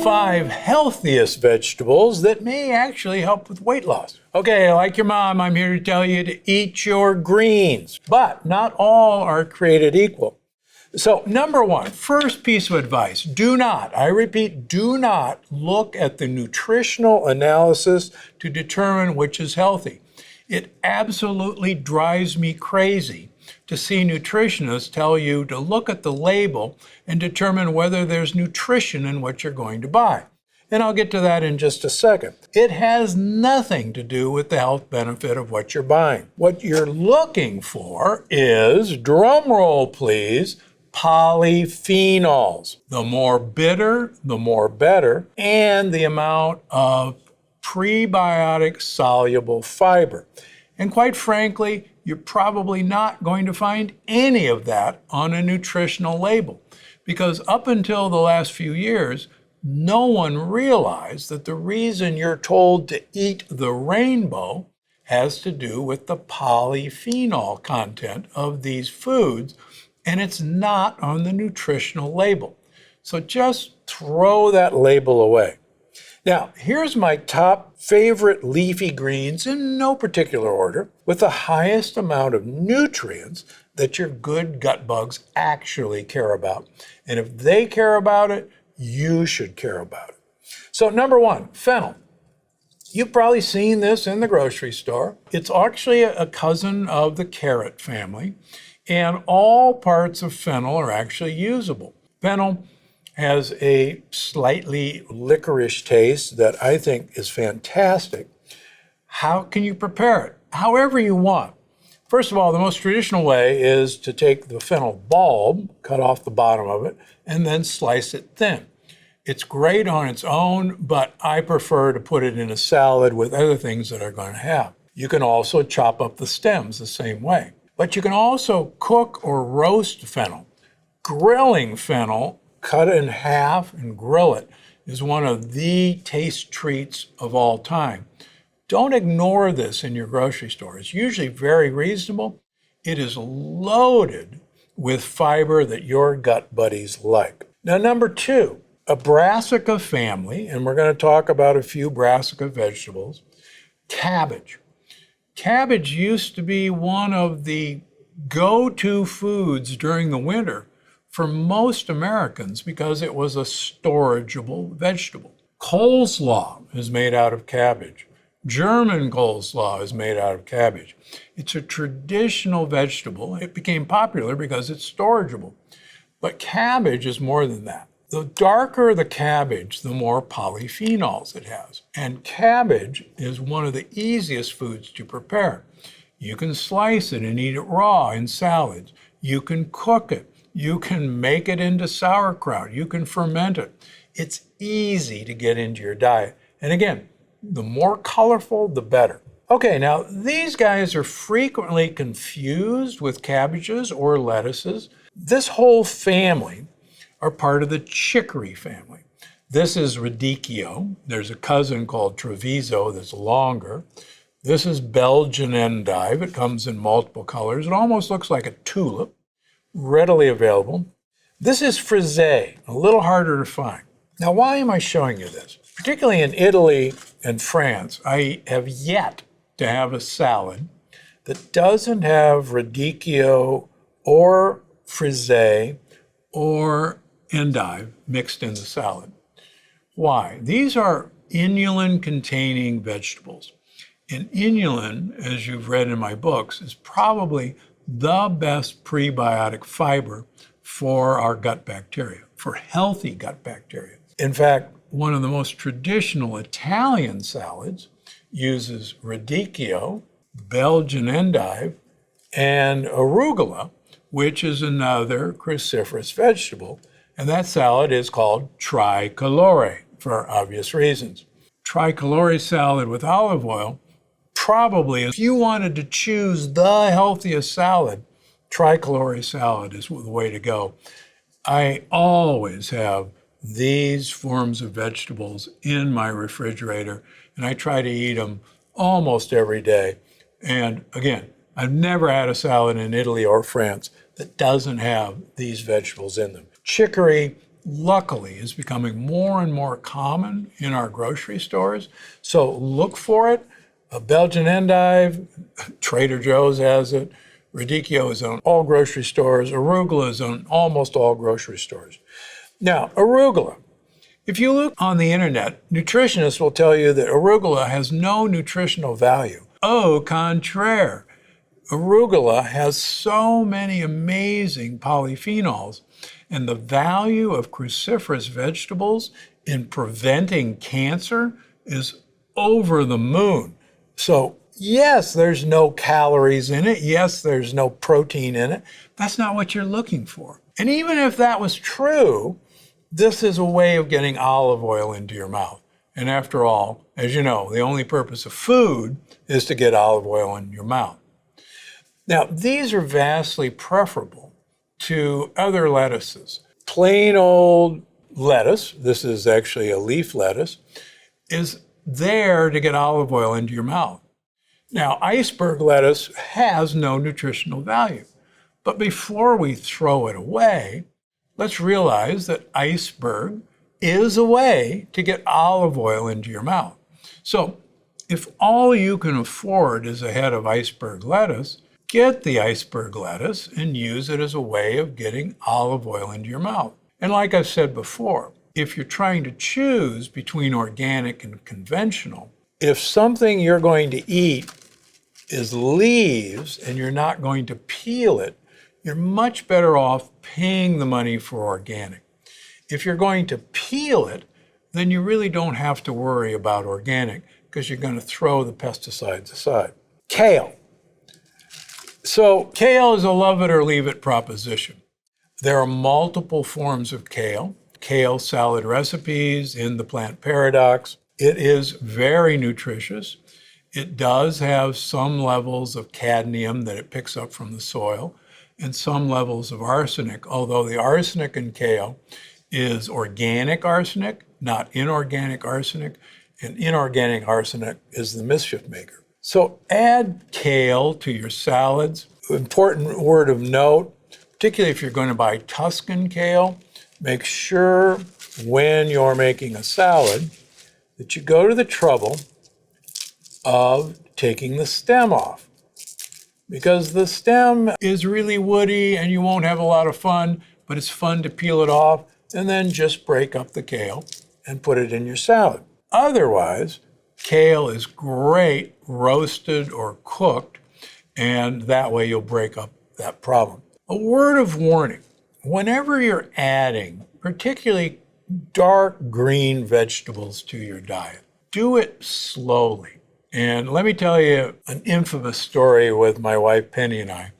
5 healthiest vegetables that may actually help with weight loss. Okay, like your mom, I'm here to tell you to eat your greens, but not all are created equal. So number 1, first piece of advice, do not, I repeat, do not look at the nutritional analysis to determine which is healthy. It absolutely drives me crazy to see nutritionists tell you to look at the label and determine whether there's nutrition in what you're going to buy. And I'll get to that in just a second. It has nothing to do with the health benefit of what you're buying. What you're looking for is, drum roll please, polyphenols. The more bitter, the more better, and the amount of prebiotic soluble fiber. And quite frankly, you're probably not going to find any of that on a nutritional label, because up until the last few years, no one realized that the reason you're told to eat the rainbow has to do with the polyphenol content of these foods, and it's not on the nutritional label. So just throw that label away. Now, here's my top favorite leafy greens in no particular order, with the highest amount of nutrients that your good gut bugs actually care about. And if they care about it, you should care about it. So number 1, fennel. You've probably seen this in the grocery store. It's actually a cousin of the carrot family, and all parts of fennel are actually usable. Fennel has a slightly licorice taste that I think is fantastic. How can you prepare it? However you want. First of all, the most traditional way is to take the fennel bulb, cut off the bottom of it, and then slice it thin. It's great on its own, but I prefer to put it in a salad with other things that are going to have. You can also chop up the stems the same way. But you can also cook or roast fennel. Grilling fennel, cut it in half and grill it, is one of the taste treats of all time. Don't ignore this in your grocery store. It's usually very reasonable. It is loaded with fiber that your gut buddies like. Now, number 2, a brassica family, and we're going to talk about a few brassica vegetables. Cabbage. Cabbage used to be one of the go-to foods during the winter for most Americans because it was a storageable vegetable. Coleslaw is made out of cabbage. German coleslaw is made out of cabbage. It's a traditional vegetable. It became popular because it's storageable. But cabbage is more than that. The darker the cabbage, the more polyphenols it has. And cabbage is one of the easiest foods to prepare. You can slice it and eat it raw in salads. You can cook it. You can make it into sauerkraut. You can ferment it. It's easy to get into your diet. And again, the more colorful, the better. Okay, now these guys are frequently confused with cabbages or lettuces. This whole family are part of the chicory family. This is radicchio. There's a cousin called Treviso that's longer. This is Belgian endive. It comes in multiple colors. It almost looks like a tulip, readily available. This is frisee, a little harder to find. Now, why am I showing you this? Particularly in Italy and France, I have yet to have a salad that doesn't have radicchio or frisee or endive mixed in the salad. Why? These are inulin-containing vegetables. And inulin, as you've read in my books, is probably the best prebiotic fiber for our gut bacteria, for healthy gut bacteria. In fact, one of the most traditional Italian salads uses radicchio, Belgian endive, and arugula, which is another cruciferous vegetable. And that salad is called tricolore for obvious reasons. Tricolore salad with olive oil, probably, if you wanted to choose the healthiest salad, tricolore salad is the way to go. I always have these forms of vegetables in my refrigerator, and I try to eat them almost every day. And again, I've never had a salad in Italy or France that doesn't have these vegetables in them. Chicory luckily is becoming more and more common in our grocery stores. So look for it. A Belgian endive, Trader Joe's has it. Radicchio is on all grocery stores. Arugula is on almost all grocery stores. Now, arugula. If you look on the internet, nutritionists will tell you that arugula has no nutritional value. Au contraire. Arugula has so many amazing polyphenols, and the value of cruciferous vegetables in preventing cancer is over the moon. So yes, there's no calories in it. Yes, there's no protein in it. That's not what you're looking for. And even if that was true, this is a way of getting olive oil into your mouth. And after all, as you know, the only purpose of food is to get olive oil in your mouth. Now, these are vastly preferable to other lettuces. Plain old lettuce, this is actually a leaf lettuce, is there to get olive oil into your mouth. Now, iceberg lettuce has no nutritional value. But before we throw it away, let's realize that iceberg is a way to get olive oil into your mouth. So if all you can afford is a head of iceberg lettuce, get the iceberg lettuce and use it as a way of getting olive oil into your mouth. And like I've said before, if you're trying to choose between organic and conventional, if something you're going to eat is leaves and you're not going to peel it, you're much better off paying the money for organic. If you're going to peel it, then you really don't have to worry about organic because you're going to throw the pesticides aside. Kale. So kale is a love it or leave it proposition. There are multiple forms of kale. Kale salad recipes in the Plant Paradox. It is very nutritious. It does have some levels of cadmium that it picks up from the soil and some levels of arsenic, although the arsenic in kale is organic arsenic, not inorganic arsenic, and inorganic arsenic is the mischief maker. So add kale to your salads. Important word of note, particularly if you're going to buy Tuscan kale, make sure when you're making a salad that you go to the trouble of taking the stem off. Because the stem is really woody and you won't have a lot of fun, but it's fun to peel it off and then just break up the kale and put it in your salad. Otherwise, kale is great roasted or cooked, and that way you'll break up that problem. A word of warning, whenever you're adding particularly dark green vegetables to your diet, do it slowly. And let me tell you an infamous story with my wife Penny and I.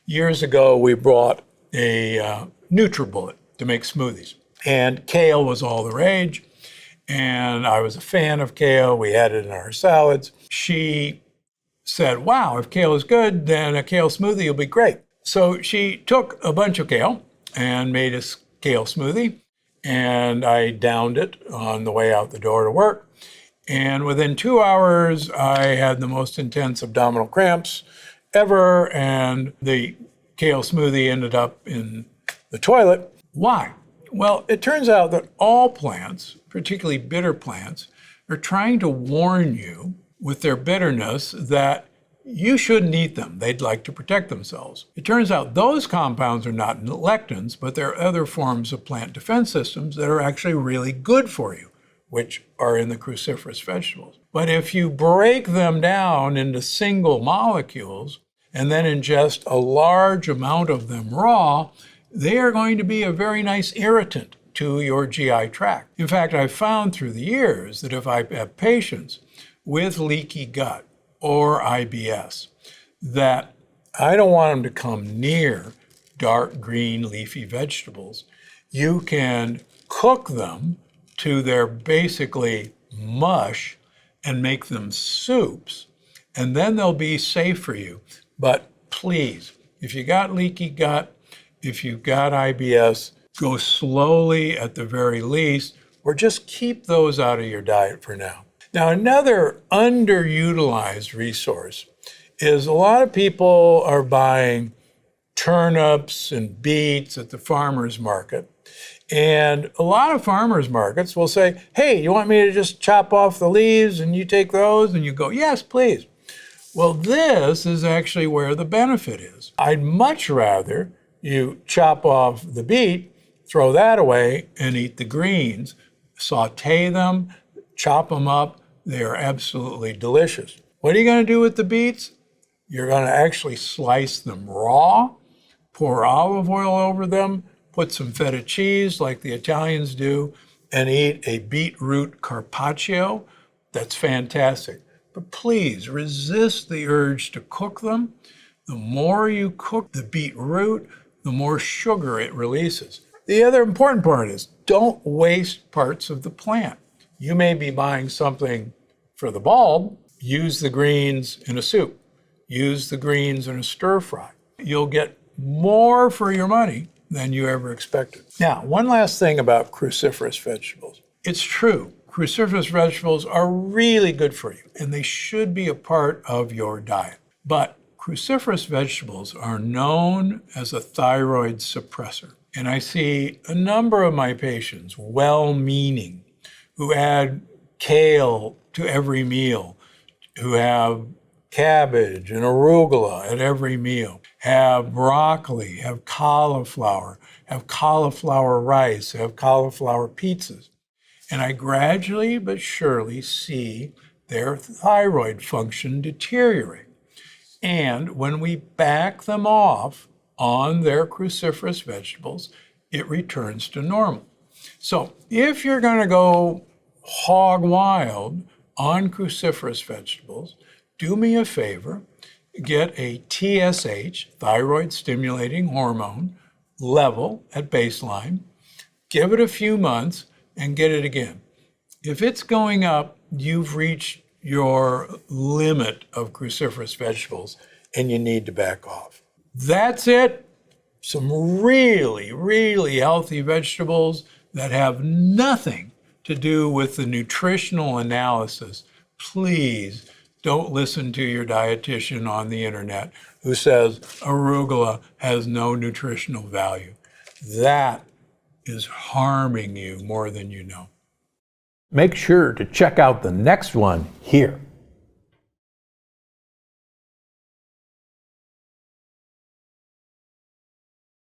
Years ago, we brought a NutriBullet to make smoothies. And kale was all the rage. And I was a fan of kale. We had it in our salads. She said, wow, if kale is good, then a kale smoothie will be great. So she took a bunch of kale and made a kale smoothie. And I downed it on the way out the door to work. And within 2 hours, I had the most intense abdominal cramps ever, and the kale smoothie ended up in the toilet. Why? Well, it turns out that all plants, particularly bitter plants, are trying to warn you with their bitterness that you shouldn't eat them. They'd like to protect themselves. It turns out those compounds are not lectins, but there are other forms of plant defense systems that are actually really good for you, which are in the cruciferous vegetables. But if you break them down into single molecules and then ingest a large amount of them raw, they are going to be a very nice irritant to your GI tract. In fact, I've found through the years that if I have patients with leaky gut or IBS, that I don't want them to come near dark green leafy vegetables. You can cook them to their basically mush and make them soups, and then they'll be safe for you. But please, if you got leaky gut, if you've got IBS, go slowly at the very least, or just keep those out of your diet for now. Now, another underutilized resource is a lot of people are buying turnips and beets at the farmer's market. And a lot of farmers markets will say, hey, you want me to just chop off the leaves and you take those? And you go, yes, please. Well, this is actually where the benefit is. I'd much rather you chop off the beet, throw that away, and eat the greens. Saute them, chop them up. They are absolutely delicious. What are you going to do with the beets? You're going to actually slice them raw, pour olive oil over them, put some feta cheese like the Italians do, and eat a beetroot carpaccio. That's fantastic. But please resist the urge to cook them. The more you cook the beetroot, the more sugar it releases. The other important part is don't waste parts of the plant. You may be buying something for the bulb. Use the greens in a soup. Use the greens in a stir fry. You'll get more for your money than you ever expected. Now, one last thing about cruciferous vegetables. It's true, cruciferous vegetables are really good for you, and they should be a part of your diet. But cruciferous vegetables are known as a thyroid suppressor. And I see a number of my patients, well-meaning, who add kale to every meal, who have cabbage and arugula at every meal, have broccoli, have cauliflower rice, have cauliflower pizzas. And I gradually but surely see their thyroid function deteriorate. And when we back them off on their cruciferous vegetables, it returns to normal. So if you're going to go hog wild on cruciferous vegetables, do me a favor, get a TSH, thyroid stimulating hormone, level at baseline, give it a few months, and get it again. If it's going up, you've reached your limit of cruciferous vegetables and you need to back off. That's it. Some really, really healthy vegetables that have nothing to do with the nutritional analysis. Please don't listen to your dietitian on the internet who says arugula has no nutritional value. That is harming you more than you know. Make sure to check out the next one here.